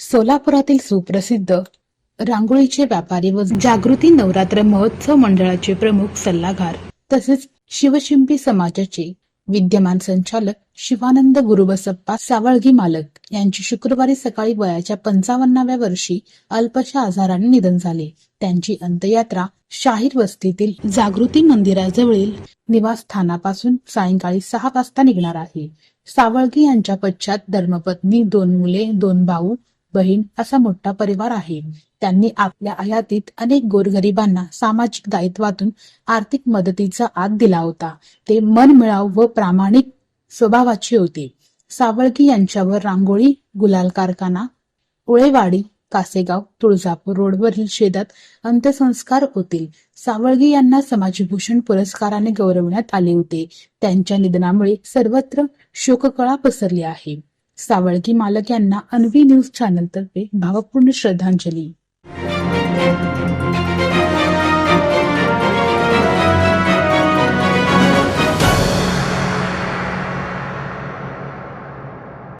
सोलापुरातील सुप्रसिद्ध रांगोळीचे व्यापारी व जागृती नवरात्र महोत्सव मंडळाचे प्रमुख सल्लागार तसेच शिवशिंपी समाजाचे विद्यमान संचालक शिवानंद गुरुबसप्पा सावळगी मालक यांचे शुक्रवारी सकाळी वयाच्या 55व्या वर्षी अल्पशा आजाराने निधन झाले। त्यांची अंत्ययात्रा शाहीर वस्तीतील जागृती मंदिराजवळील निवासस्थानापासून सायंकाळी 6 वाजता निघणार आहे। सावळगी यांच्या पश्चात धर्मपत्नी, 2 मुले, 2 भाऊ बहीण असा मोठा परिवार आहे। त्यांनी आपल्या हयातीत अनेक गोरगरिबांना सामाजिक दायित्वातून आर्थिक मदतीचा हात दिला होता। ते मनमिळाऊ व प्रामाणिक स्वभावाचे होते। सावळगी यांच्यावर रांगोळी गुलाल कारखाना, उळेवाडी, कासेगाव, तुळजापूर रोडवरील शेतात अंत्यसंस्कार होतील। सावळगी यांना समाजभूषण पुरस्काराने गौरवण्यात आले होते। त्यांच्या निधनामुळे सर्वत्र शोककळा पसरली आहे। सावळगी मालक यांना अन्वी न्यूज चॅनल तर्फे भावपूर्ण श्रद्धांजली।